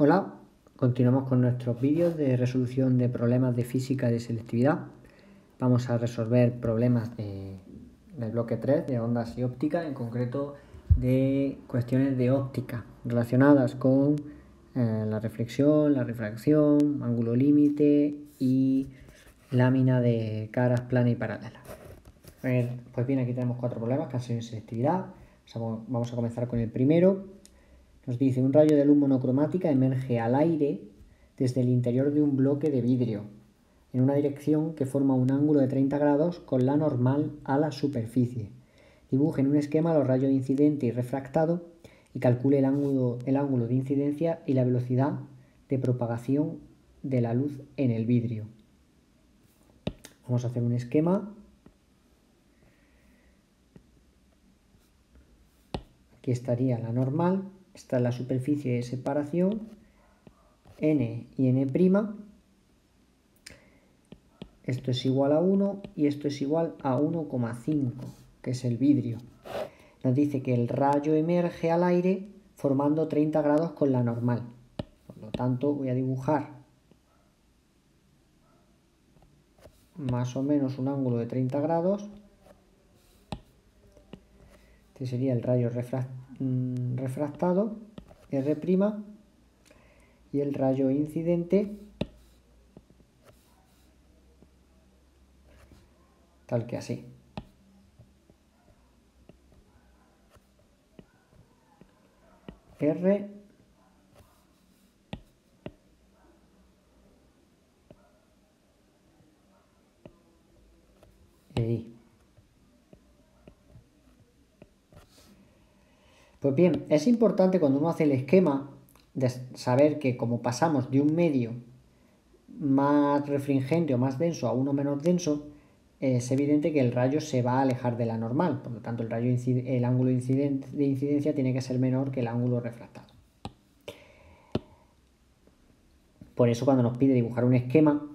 Hola, continuamos con nuestros vídeos de resolución de problemas de física de selectividad. Vamos a resolver problemas del bloque 3 de ondas y óptica, en concreto de cuestiones de óptica relacionadas con la reflexión, la refracción, ángulo límite y lámina de caras plana y paralela. Pues bien, aquí tenemos 4 problemas que han sido en selectividad. Vamos a comenzar con el primero. Nos dice, un rayo de luz monocromática emerge al aire desde el interior de un bloque de vidrio, en una dirección que forma un ángulo de 30 grados con la normal a la superficie. Dibuje en un esquema los rayos incidente y refractado y calcule el ángulo de incidencia y la velocidad de propagación de la luz en el vidrio. Vamos a hacer un esquema. Aquí estaría la normal. Esta es la superficie de separación, n y n'. Esto es igual a 1 y esto es igual a 1,5, que es el vidrio. Nos dice que el rayo emerge al aire formando 30 grados con la normal. Por lo tanto, voy a dibujar más o menos un ángulo de 30 grados. Este sería el rayo refractado, R', y el rayo incidente, tal que así. R e I. Pues bien, es importante cuando uno hace el esquema de saber que como pasamos de un medio más refringente o más denso a uno menos denso, es evidente que el rayo se va a alejar de la normal. Por lo tanto, el ángulo de incidencia tiene que ser menor que el ángulo refractado. Por eso cuando nos pide dibujar un esquema,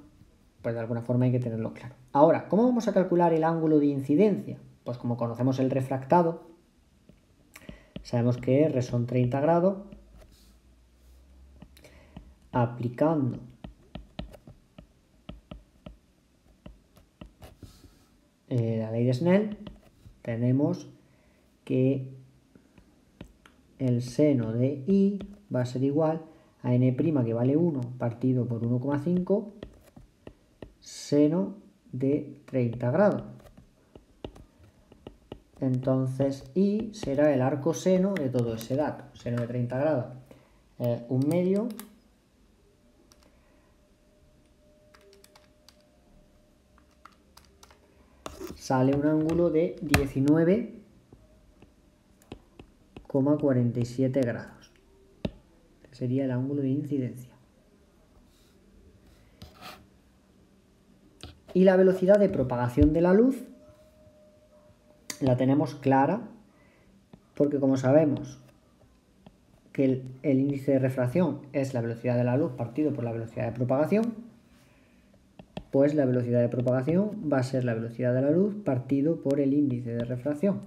pues de alguna forma hay que tenerlo claro. Ahora, ¿cómo vamos a calcular el ángulo de incidencia? Pues como conocemos el refractado, sabemos que R son 30 grados, aplicando la ley de Snell, tenemos que el seno de I va a ser igual a n', que vale 1, partido por 1,5, seno de 30 grados. Entonces I será el arcoseno de todo ese dato. Seno de 30 grados es 1/2. Sale un ángulo de 19,47 grados. Este sería el ángulo de incidencia. Y la velocidad de propagación de la luz la tenemos clara, porque como sabemos que el índice de refracción es la velocidad de la luz partido por la velocidad de propagación, pues la velocidad de propagación va a ser la velocidad de la luz partido por el índice de refracción,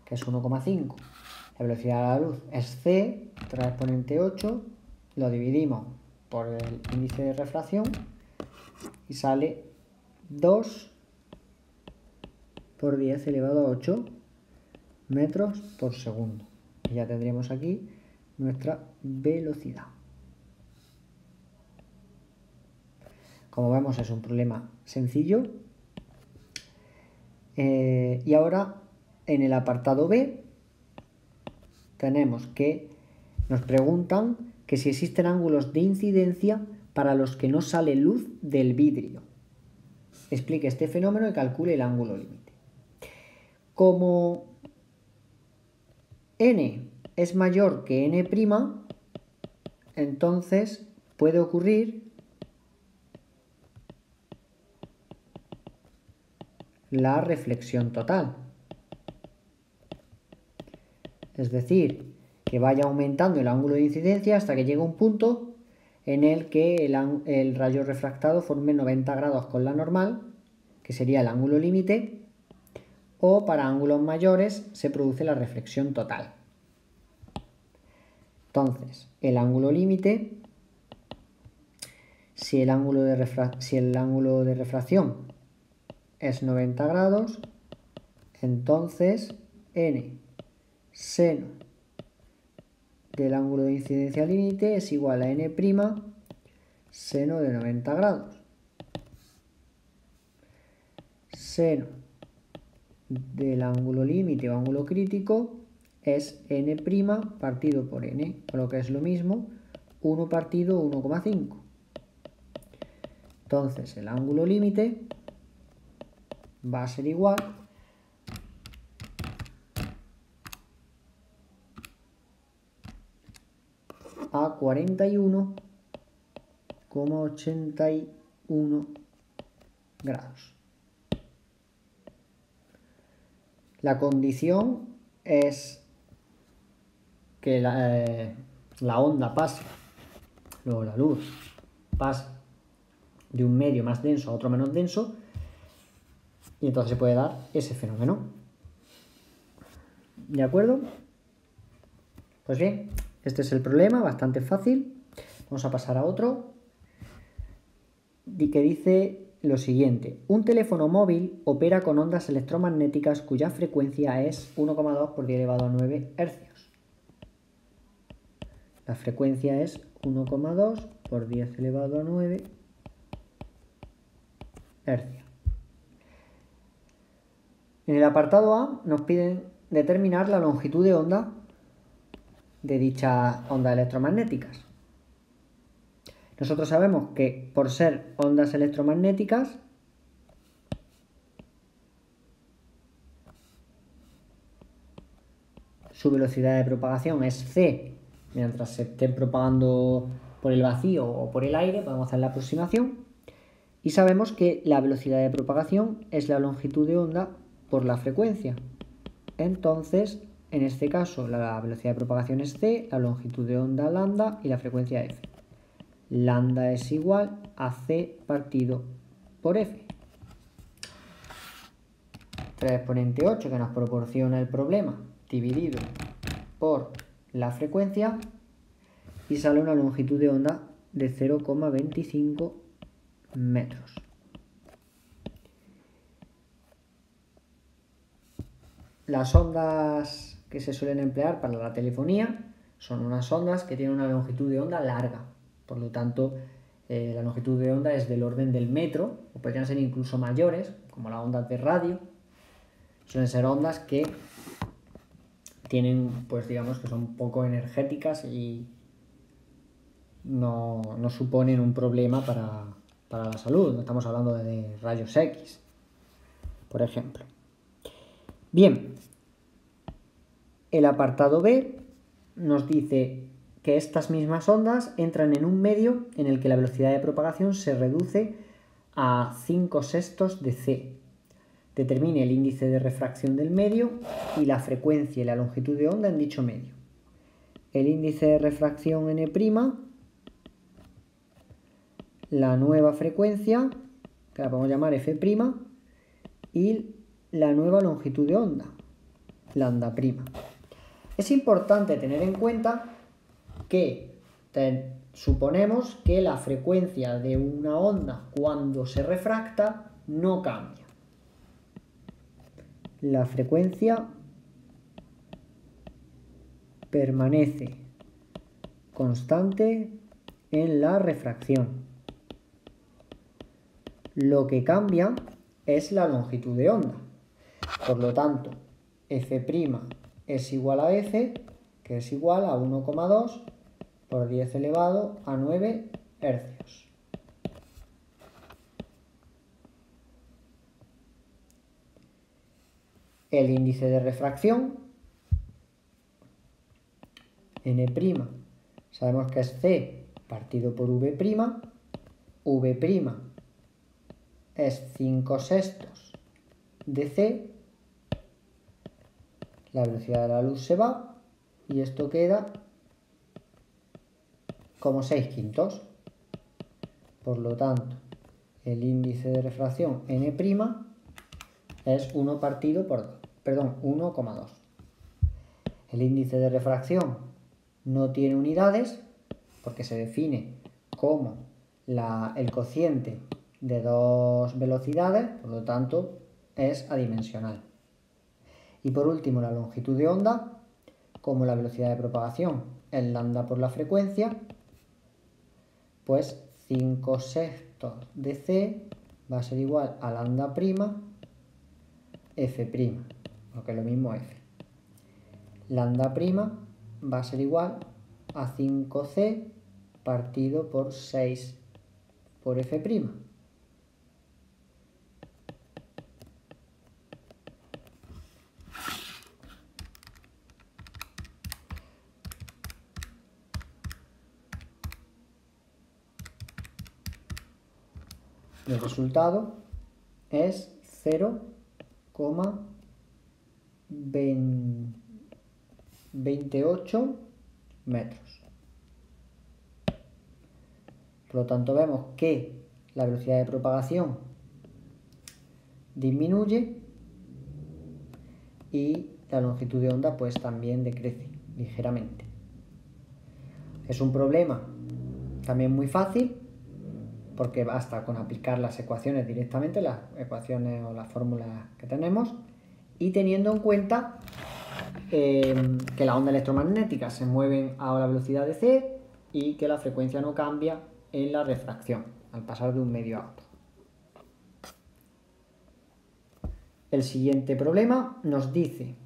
que es 1,5. La velocidad de la luz es c, otra exponente 8, lo dividimos por el índice de refracción y sale 2 por 10 elevado a 8 metros por segundo. Y ya tendríamos aquí nuestra velocidad. Como vemos, es un problema sencillo. Y ahora, en el apartado B, tenemos que nos preguntan que si existen ángulos de incidencia para los que no sale luz del vidrio. Explique este fenómeno y calcule el ángulo límite. Como n es mayor que n', entonces puede ocurrir la reflexión total. Es decir, que vaya aumentando el ángulo de incidencia hasta que llegue un punto en el que el rayo refractado forme 90 grados con la normal, que sería el ángulo límite, o para ángulos mayores se produce la reflexión total. Entonces, el ángulo límite si el ángulo de refracción es 90 grados, entonces n seno del ángulo de incidencia límite es igual a n' seno de 90 grados. Seno del ángulo límite o ángulo crítico es n' partido por n, o lo que es lo mismo, 1 partido 1,5. Entonces el ángulo límite va a ser igual a 41,81 grados. La condición es que la onda pase, luego la luz pase de un medio más denso a otro menos denso, y entonces se puede dar ese fenómeno. ¿De acuerdo? Pues bien, este es el problema, bastante fácil. Vamos a pasar a otro, que dice lo siguiente: un teléfono móvil opera con ondas electromagnéticas cuya frecuencia es 1,2 por 10 elevado a 9 hercios. La frecuencia es 1,2 por 10 elevado a 9 hercios. En el apartado A nos piden determinar la longitud de onda de dichas ondas electromagnéticas. Nosotros sabemos que por ser ondas electromagnéticas, su velocidad de propagación es c, mientras se estén propagando por el vacío o por el aire, podemos hacer la aproximación, y sabemos que la velocidad de propagación es la longitud de onda por la frecuencia. Entonces, en este caso, la velocidad de propagación es c, la longitud de onda lambda y la frecuencia f. Lambda es igual a c partido por f. 3 exponente 8 que nos proporciona el problema dividido por la frecuencia y sale una longitud de onda de 0,25 metros. Las ondas que se suelen emplear para la telefonía son unas ondas que tienen una longitud de onda larga. Por lo tanto, la longitud de onda es del orden del metro, o podrían ser incluso mayores, como las ondas de radio. Suelen ser ondas que tienen, pues digamos que son poco energéticas y no suponen un problema para la salud. No estamos hablando de rayos X, por ejemplo. Bien, el apartado B nos dice que estas mismas ondas entran en un medio en el que la velocidad de propagación se reduce a 5/6 de c. Determine el índice de refracción del medio y la frecuencia y la longitud de onda en dicho medio. El índice de refracción n', la nueva frecuencia, que la podemos llamar f', y la nueva longitud de onda, lambda'. Es importante tener en cuenta que suponemos que la frecuencia de una onda cuando se refracta no cambia. La frecuencia permanece constante en la refracción. Lo que cambia es la longitud de onda. Por lo tanto, f' es igual a f, que es igual a 1,2 por 10 elevado a 9 hercios. El índice de refracción, n', sabemos que es c partido por v', v' es 5/6 de c, la velocidad de la luz se va y esto queda como 6/5. Por lo tanto, el índice de refracción n' es 1 partido por 2, perdón, 1,2. El índice de refracción no tiene unidades porque se define como el cociente de dos velocidades, por lo tanto es adimensional. Y por último, la longitud de onda, como la velocidad de propagación es lambda por la frecuencia, pues 5/6 de c va a ser igual a lambda prima f', lo que es lo mismo f. Lambda prima va a ser igual a 5c partido por 6 por f'. El resultado es 0,28 metros. Por lo tanto, vemos que la velocidad de propagación disminuye y la longitud de onda pues también decrece ligeramente. Es un problema también muy fácil, porque basta con aplicar las ecuaciones directamente, las ecuaciones o las fórmulas que tenemos, y teniendo en cuenta que las ondas electromagnéticas se mueven a la velocidad de c y que la frecuencia no cambia en la refracción al pasar de un medio a otro. El siguiente problema nos dice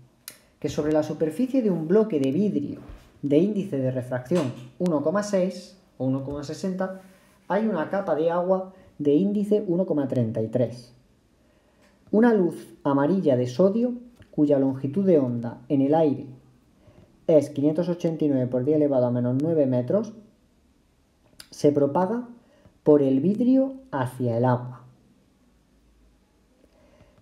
que sobre la superficie de un bloque de vidrio de índice de refracción 1,6 o 1,60 hay una capa de agua de índice 1,33. Una luz amarilla de sodio cuya longitud de onda en el aire es 589 por 10 elevado a menos 9 metros se propaga por el vidrio hacia el agua.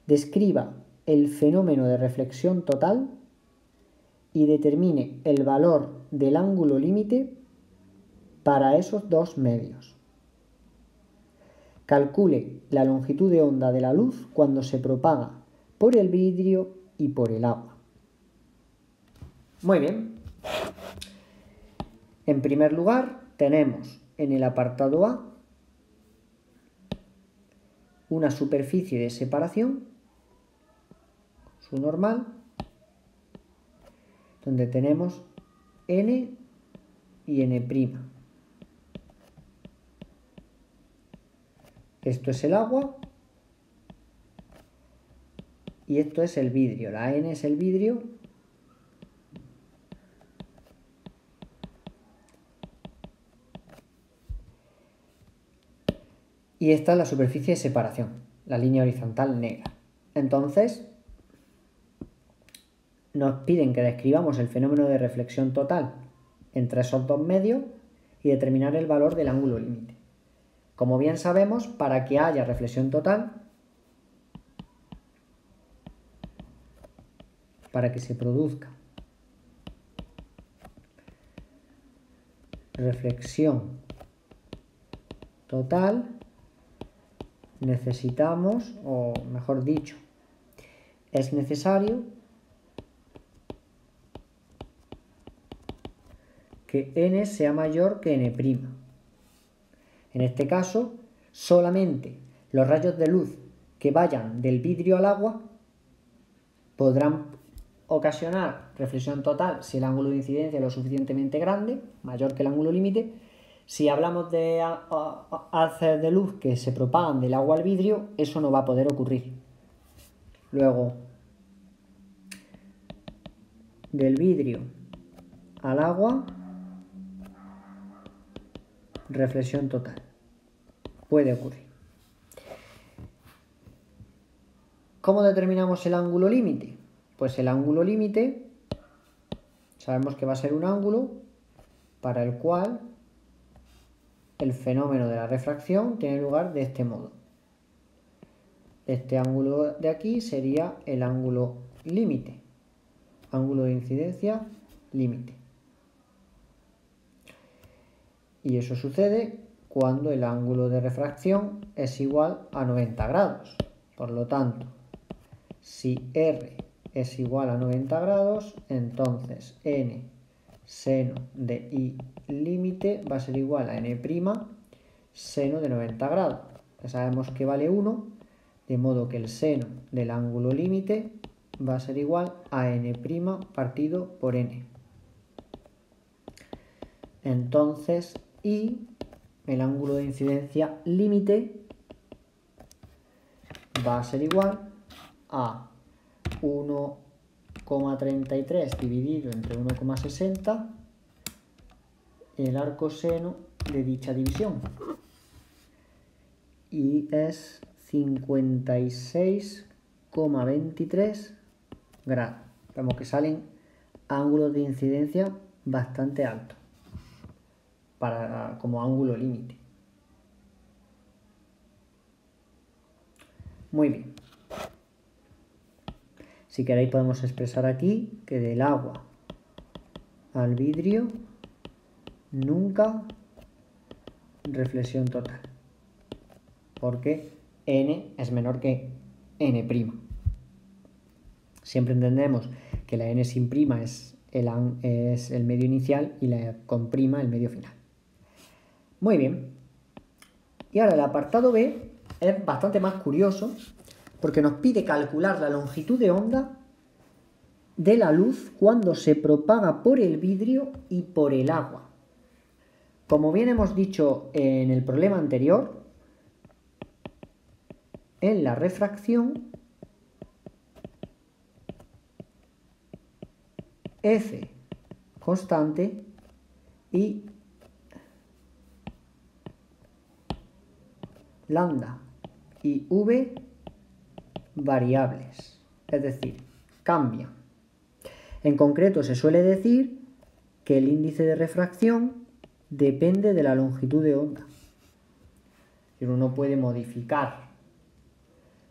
Describa el fenómeno de reflexión total y determine el valor del ángulo límite para esos dos medios. Calcule la longitud de onda de la luz cuando se propaga por el vidrio y por el agua. Muy bien. En primer lugar, tenemos en el apartado A una superficie de separación, su normal, donde tenemos n y n'. Esto es el agua y esto es el vidrio. La n es el vidrio y esta es la superficie de separación, la línea horizontal negra. Entonces, nos piden que describamos el fenómeno de reflexión total entre esos dos medios y determinar el valor del ángulo límite. Como bien sabemos, para que haya reflexión total, para que se produzca reflexión total, necesitamos, o mejor dicho, es necesario que n sea mayor que n'. En este caso, solamente los rayos de luz que vayan del vidrio al agua podrán ocasionar reflexión total si el ángulo de incidencia es lo suficientemente grande, mayor que el ángulo límite. Si hablamos de haces de luz que se propagan del agua al vidrio, eso no va a poder ocurrir. Luego, del vidrio al agua, reflexión total. Puede ocurrir. ¿Cómo determinamos el ángulo límite? Pues el ángulo límite sabemos que va a ser un ángulo para el cual el fenómeno de la refracción tiene lugar de este modo. Este ángulo de aquí sería el ángulo límite, ángulo de incidencia límite. Y eso sucede cuando el ángulo de refracción es igual a 90 grados. Por lo tanto, si R es igual a 90 grados, entonces n seno de I límite va a ser igual a n' seno de 90 grados. Ya sabemos que vale 1, de modo que el seno del ángulo límite va a ser igual a n' partido por n. Entonces, y el ángulo de incidencia límite va a ser igual a 1,33 dividido entre 1,60 el arcoseno de dicha división. Y es 56,23 grados. Vemos que salen ángulos de incidencia bastante altos como ángulo límite. Muy bien. Si queréis podemos expresar aquí que del agua al vidrio nunca reflexión total, porque n es menor que n'. Siempre entendemos que la n sin prima es el medio inicial y la con prima el medio final. Muy bien. Y ahora el apartado B es bastante más curioso porque nos pide calcular la longitud de onda de la luz cuando se propaga por el vidrio y por el agua. Como bien hemos dicho en el problema anterior, en la refracción F constante y lambda y V variables, es decir, cambian. En concreto se suele decir que el índice de refracción depende de la longitud de onda. Uno puede modificar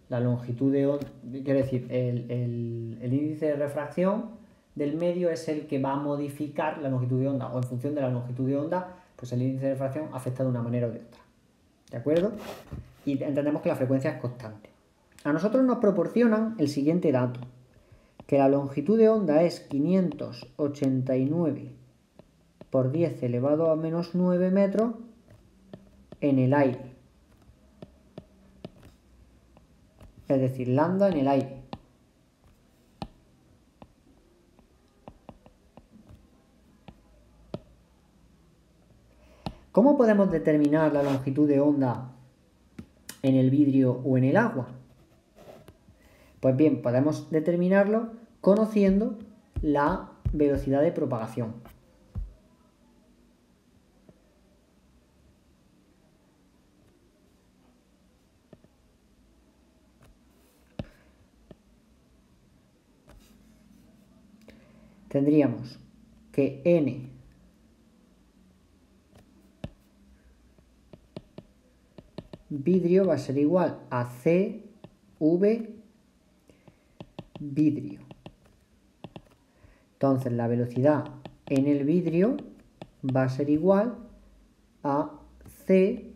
la longitud de onda, quiero decir, el índice de refracción del medio es el que va a modificar la longitud de onda, o en función de la longitud de onda, pues el índice de refracción afecta de una manera o de otra. ¿De acuerdo? Y entendemos que la frecuencia es constante. A nosotros nos proporcionan el siguiente dato, que la longitud de onda es 589 por 10 elevado a menos 9 metros en el aire. Es decir, lambda en el aire. ¿Cómo podemos determinar la longitud de onda en el vidrio o en el agua? Pues bien, podemos determinarlo conociendo la velocidad de propagación. Tendríamos que n vidrio va a ser igual a CV vidrio. Entonces la velocidad en el vidrio va a ser igual a C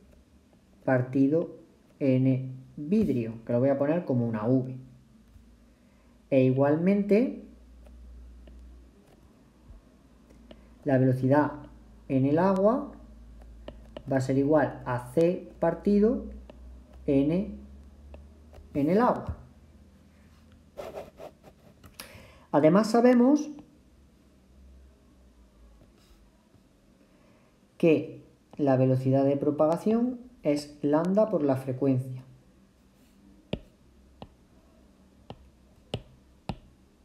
partido N vidrio, que lo voy a poner como una V. E igualmente la velocidad en el agua va a ser igual a C partido N en el agua. Además sabemos que la velocidad de propagación es lambda por la frecuencia.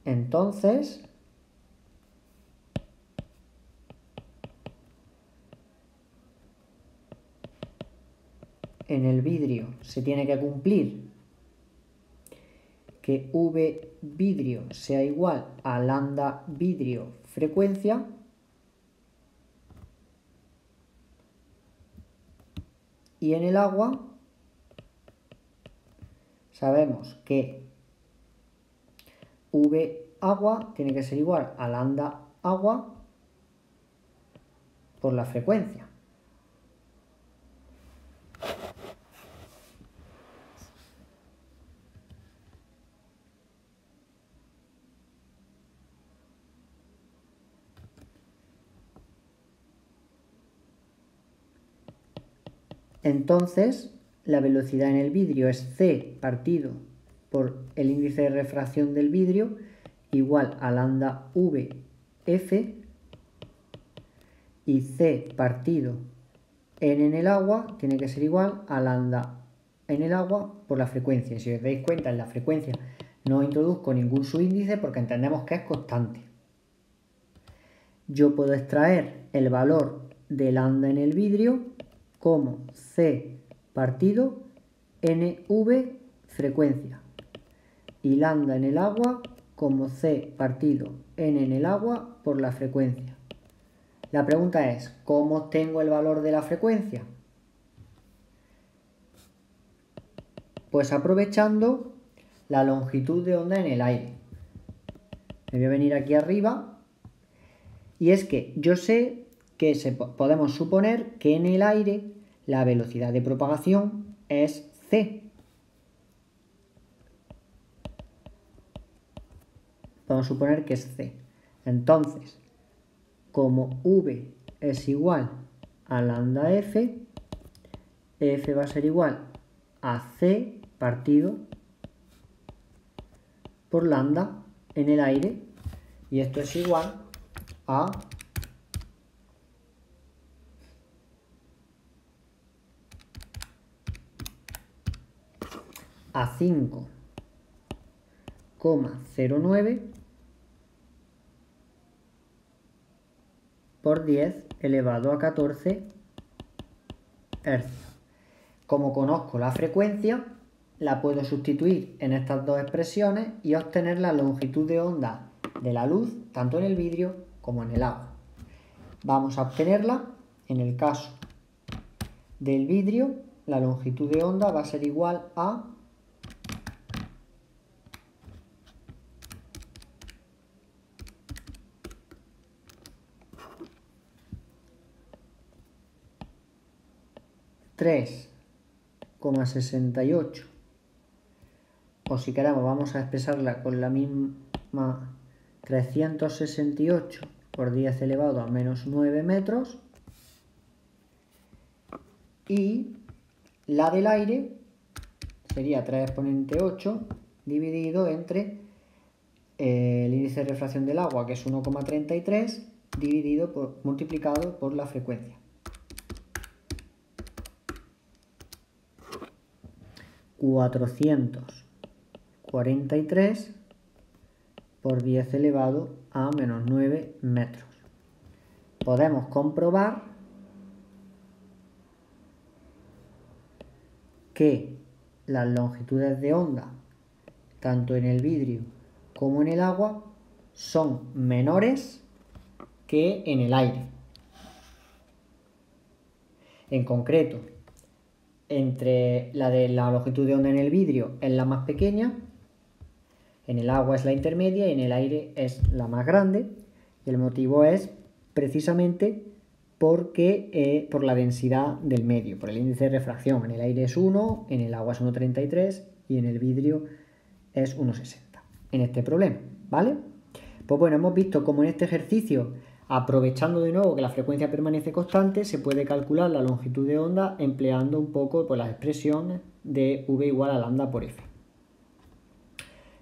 Entonces, en el vidrio se tiene que cumplir que V vidrio sea igual a lambda vidrio frecuencia, y en el agua sabemos que V agua tiene que ser igual a lambda agua por la frecuencia. Entonces, la velocidad en el vidrio es c partido por el índice de refracción del vidrio igual a lambda vf, y c partido n en el agua tiene que ser igual a lambda en el agua por la frecuencia. Si os dais cuenta, en la frecuencia no introduzco ningún subíndice porque entendemos que es constante. Yo puedo extraer el valor de lambda en el vidrio como c partido nv frecuencia y lambda en el agua como c partido n en el agua por la frecuencia. La pregunta es, ¿cómo obtengo el valor de la frecuencia? Pues aprovechando la longitud de onda en el aire. Me voy a venir aquí arriba y es que yo sé que podemos suponer que en el aire la velocidad de propagación es c. Podemos suponer que es c. Entonces, como v es igual a lambda f, f va a ser igual a c partido por lambda en el aire, y esto es igual a 5,09 por 10 elevado a 14 hercios. Como conozco la frecuencia, la puedo sustituir en estas dos expresiones y obtener la longitud de onda de la luz tanto en el vidrio como en el agua. Vamos a obtenerla. En el caso del vidrio, la longitud de onda va a ser igual a 3,68, o si queremos vamos a expresarla con la misma, 368 por 10 elevado a menos 9 metros, y la del aire sería 3 exponente 8 dividido entre el índice de refracción del agua, que es 1,33, multiplicado por la frecuencia. 443 por 10 elevado a menos 9 metros. Podemos comprobar que las longitudes de onda, tanto en el vidrio como en el agua, son menores que en el aire. En concreto, entre la de la longitud de onda en el vidrio es la más pequeña, en el agua es la intermedia y en el aire es la más grande. Y el motivo es precisamente porque, por la densidad del medio, por el índice de refracción. En el aire es 1, en el agua es 1,33 y en el vidrio es 1,60 en este problema, ¿vale? Pues bueno, hemos visto cómo en este ejercicio, aprovechando de nuevo que la frecuencia permanece constante, se puede calcular la longitud de onda empleando un poco pues, las expresiones de v igual a lambda por f.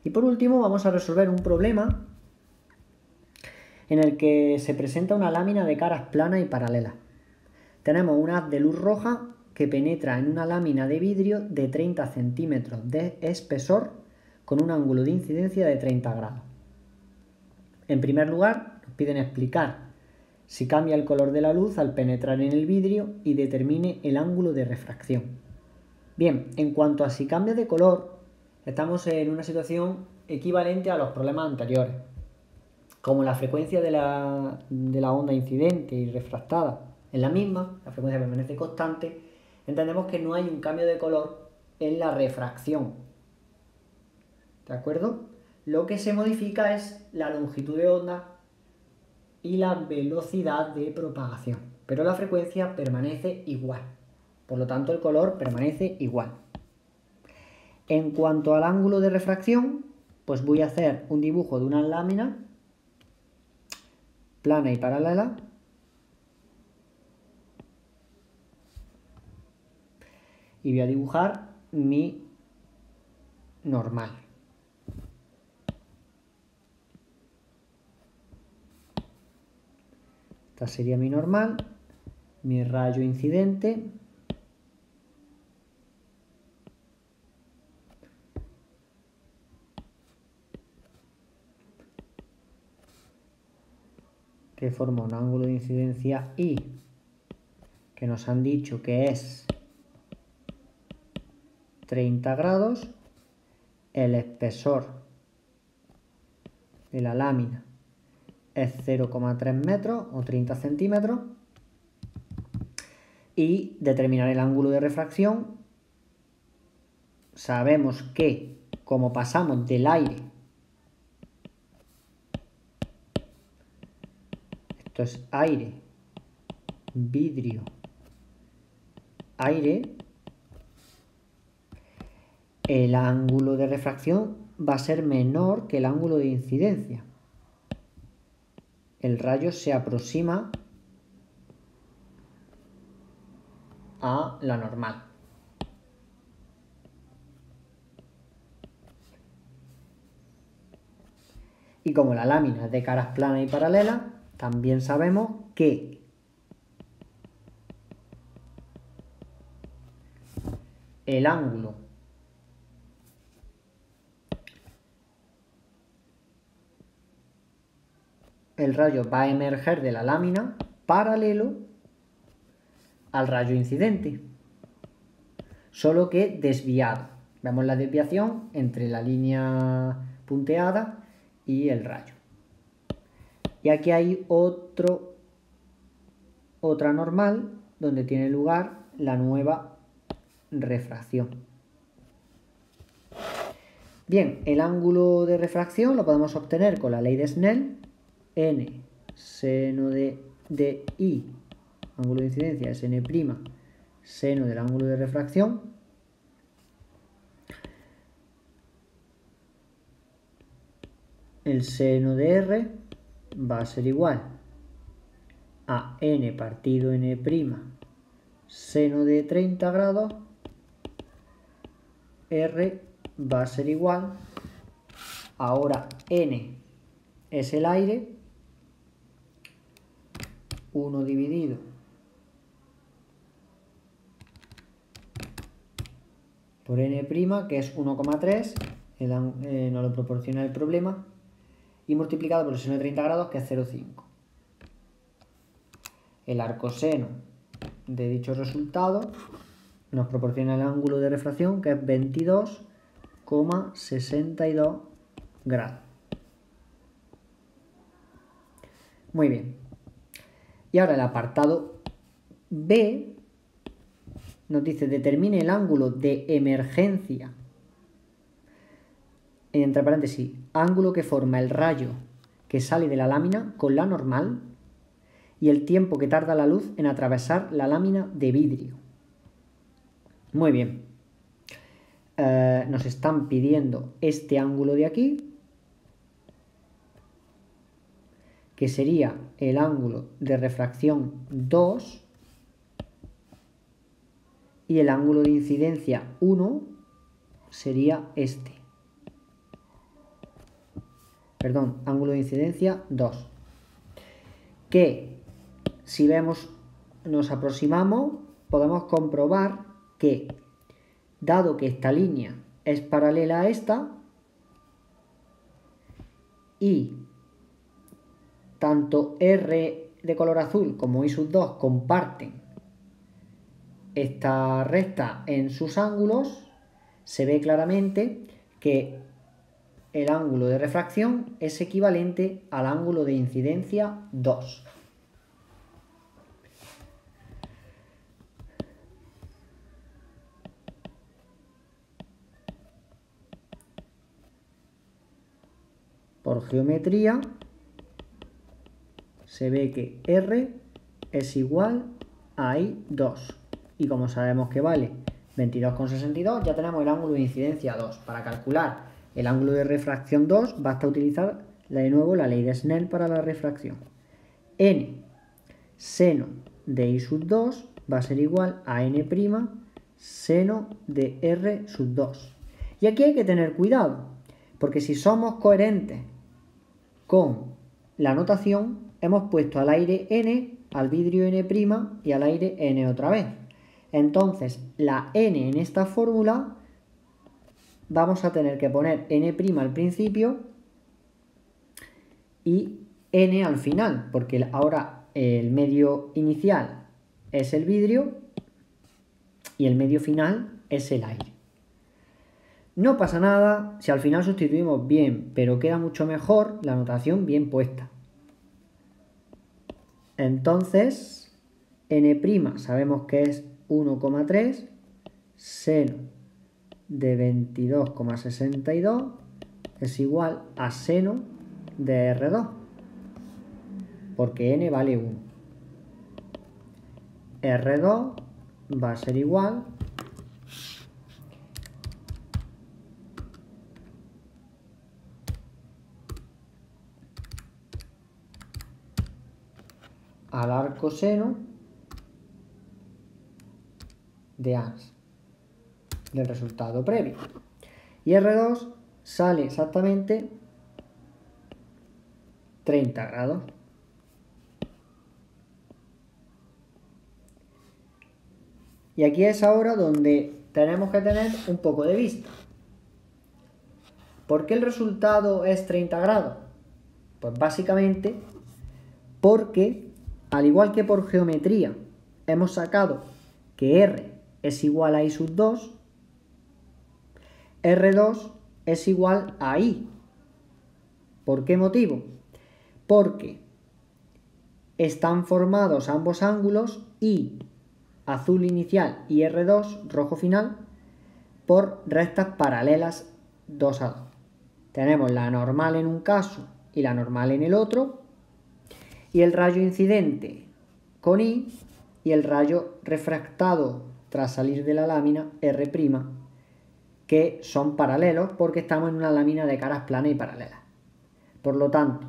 Y por último vamos a resolver un problema en el que se presenta una lámina de caras planas y paralelas. Tenemos un haz de luz roja que penetra en una lámina de vidrio de 30 centímetros de espesor con un ángulo de incidencia de 30 grados. En primer lugar, nos piden explicar si cambia el color de la luz al penetrar en el vidrio y determine el ángulo de refracción. Bien, en cuanto a si cambia de color, estamos en una situación equivalente a los problemas anteriores. Como la frecuencia de la onda incidente y refractada es la misma, la frecuencia permanece constante, entendemos que no hay un cambio de color en la refracción. ¿De acuerdo? Lo que se modifica es la longitud de onda y la velocidad de propagación, pero la frecuencia permanece igual. Por lo tanto, el color permanece igual. En cuanto al ángulo de refracción, pues voy a hacer un dibujo de una lámina plana y paralela. y voy a dibujar mi normal. Esta sería mi normal, mi rayo incidente. Que forma un ángulo de incidencia I, que nos han dicho que es 30 grados, el espesor de la lámina es 0,3 metros o 30 centímetros y determinar el ángulo de refracción. Sabemos que como pasamos del aire, esto es aire, vidrio, aire, el ángulo de refracción va a ser menor que el ángulo de incidencia. El rayo se aproxima a la normal. Y como la lámina es de caras planas y paralelas, también sabemos que el ángulo el rayo va a emerger de la lámina paralelo al rayo incidente, solo que desviado. Vemos la desviación entre la línea punteada y el rayo. Y aquí hay otra normal donde tiene lugar la nueva refracción. Bien, el ángulo de refracción lo podemos obtener con la ley de Snell. N seno de I, ángulo de incidencia, es N', seno del ángulo de refracción. El seno de R va a ser igual a N partido N', seno de 30 grados. R va a ser igual, ahora N es el aire, 1 dividido por N', que es 1,3, nos lo proporciona el problema, y multiplicado por el seno de 30 grados, que es 0,5. El arcoseno de dicho resultado nos proporciona el ángulo de refracción, que es 22,62 grados. Muy bien. Y ahora el apartado B nos dice: determine el ángulo de emergencia, entre paréntesis, ángulo que forma el rayo que sale de la lámina con la normal y el tiempo que tarda la luz en atravesar la lámina de vidrio. Muy bien. Nos están pidiendo este ángulo de aquí, que sería el ángulo de refracción 2, y el ángulo de incidencia 1 sería este. Perdón, ángulo de incidencia 2. Que si vemos, nos aproximamos, podemos comprobar que, dado que esta línea es paralela a esta, y tanto R de color azul como I2 comparten esta recta en sus ángulos, se ve claramente que el ángulo de refracción es equivalente al ángulo de incidencia 2. Por geometría se ve que R es igual a I2. Y como sabemos que vale 22,62, ya tenemos el ángulo de incidencia 2. Para calcular el ángulo de refracción 2, basta utilizar de nuevo la ley de Snell para la refracción. N seno de I2 va a ser igual a N' seno de R sub 2. Y aquí hay que tener cuidado, porque si somos coherentes con la notación, hemos puesto al aire n, al vidrio n' y al aire n otra vez. Entonces, la n en esta fórmula vamos a tener que poner n' al principio y n al final, porque ahora el medio inicial es el vidrio y el medio final es el aire. No pasa nada si al final sustituimos bien, pero queda mucho mejor la notación bien puesta. Entonces, n' sabemos que es 1,3 seno de 22,62 es igual a seno de R2, porque n vale 1. R2 va a ser igual al arcoseno de ANS del resultado previo. Y R2 sale exactamente 30 grados. Y aquí es ahora donde tenemos que tener un poco de vista. ¿Por qué el resultado es 30 grados? Pues básicamente porque, al igual que por geometría, hemos sacado que R es igual a I sub 2, R2 es igual a I. ¿Por qué motivo? Porque están formados ambos ángulos, I azul inicial y R2 rojo final, por rectas paralelas 2 a 2. Tenemos la normal en un caso y la normal en el otro, y el rayo incidente con I y el rayo refractado tras salir de la lámina R', que son paralelos porque estamos en una lámina de caras planas y paralelas. Por lo tanto,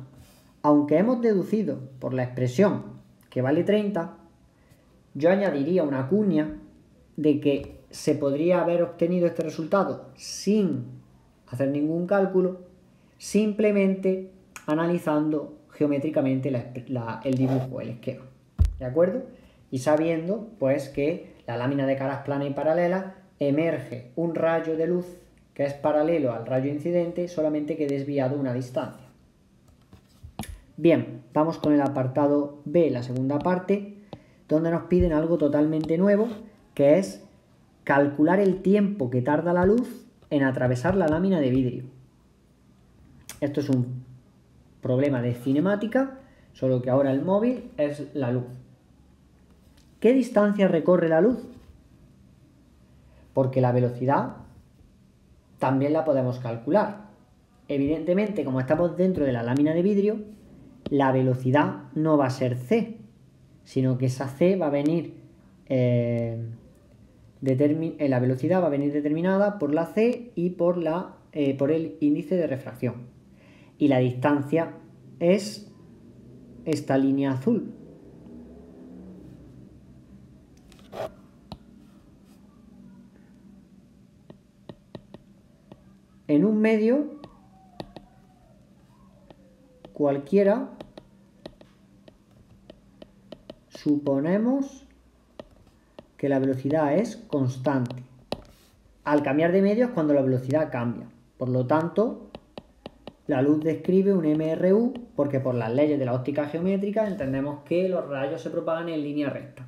aunque hemos deducido por la expresión que vale 30, yo añadiría una cuña de que se podría haber obtenido este resultado sin hacer ningún cálculo, simplemente analizando geométricamente el dibujo, el esquema, ¿de acuerdo? Y sabiendo pues que la lámina de caras planas y paralelas emerge un rayo de luz que es paralelo al rayo incidente, solamente que desviado una distancia. Bien, vamos con el apartado B, la segunda parte, donde nos piden algo totalmente nuevo, que es calcular el tiempo que tarda la luz en atravesar la lámina de vidrio. Esto es un problema de cinemática, solo que ahora el móvil es la luz. ¿Qué distancia recorre la luz? Porque la velocidad también la podemos calcular. Evidentemente, como estamos dentro de la lámina de vidrio, la velocidad no va a ser c, sino que esa c va a venir la velocidad va a venir determinada por la c y por el índice de refracción. Y la distancia es esta línea azul. En un medio cualquiera, suponemos que la velocidad es constante. Al cambiar de medio es cuando la velocidad cambia. Por lo tanto, la luz describe un MRU porque por las leyes de la óptica geométrica entendemos que los rayos se propagan en línea recta,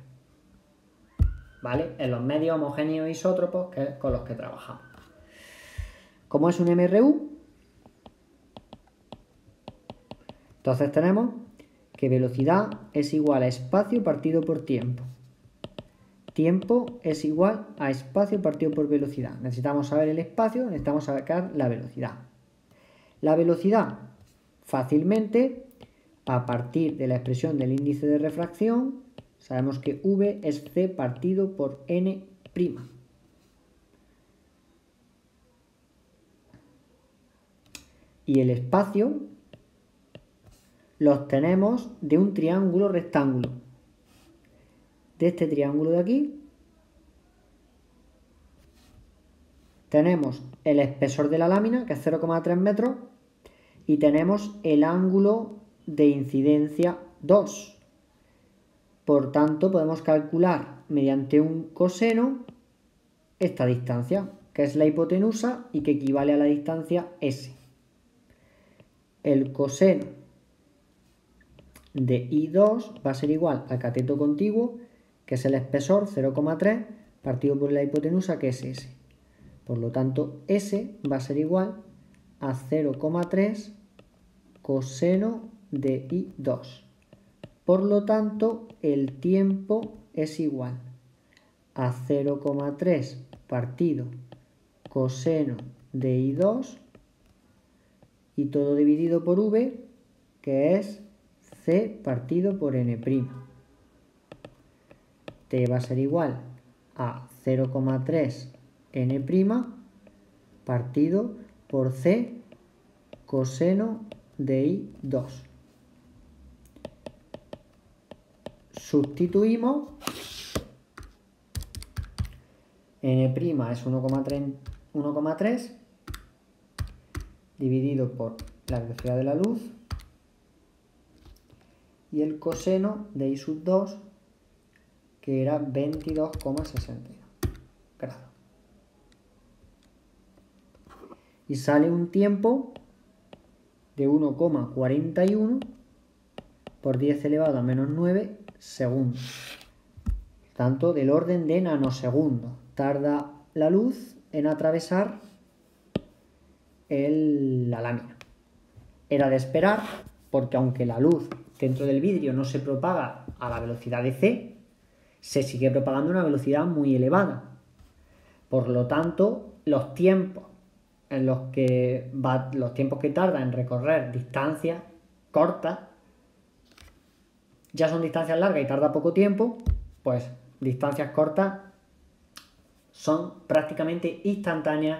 ¿vale? En los medios homogéneos isótropos con los que trabajamos. Como es un MRU, entonces tenemos que velocidad es igual a espacio partido por tiempo. Tiempo es igual a espacio partido por velocidad. Necesitamos saber el espacio, necesitamos sacar la velocidad. La velocidad, fácilmente, a partir de la expresión del índice de refracción, sabemos que v es c partido por n'. Y el espacio lo obtenemos de un triángulo rectángulo. De este triángulo de aquí, Tenemos el espesor de la lámina, que es 0,3 metros, y tenemos el ángulo de incidencia 2. Por tanto, podemos calcular mediante un coseno esta distancia, que es la hipotenusa y que equivale a la distancia S. El coseno de I2 va a ser igual al cateto contiguo, que es el espesor 0,3 partido por la hipotenusa, que es S. Por lo tanto, S va a ser igual a 0,3 coseno de I2. Por lo tanto, el tiempo es igual a 0,3 partido coseno de I2 y todo dividido por V, que es C partido por N'. T va a ser igual a 0,3 N' partido por C coseno de I2. Sustituimos. N' es 1,3 dividido por la velocidad de la luz y el coseno de I sub 2, que era 22,62 grados. Y sale un tiempo de 1,41 por 10 elevado a menos 9 segundos. Tanto del orden de nanosegundos tarda la luz en atravesar la lámina. Era de esperar, porque aunque la luz dentro del vidrio no se propaga a la velocidad de c, se sigue propagando a una velocidad muy elevada. Por lo tanto, los tiempos que tarda en recorrer distancias cortas ya son distancias largas y tarda poco tiempo, pues distancias cortas son prácticamente instantáneas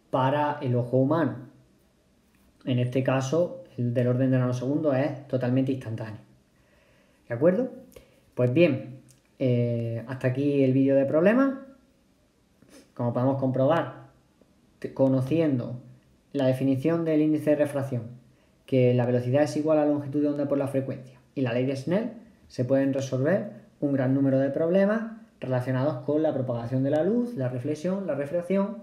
para el ojo humano. En este caso, el del orden de nanosegundos es totalmente instantáneo. ¿De acuerdo? Pues bien, hasta aquí el vídeo de problemas. Como podemos comprobar, conociendo la definición del índice de refracción, que la velocidad es igual a la longitud de onda por la frecuencia, y la ley de Snell, se pueden resolver un gran número de problemas relacionados con la propagación de la luz, la reflexión, la refracción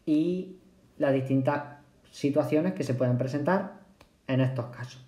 y las distintas situaciones que se pueden presentar en estos casos.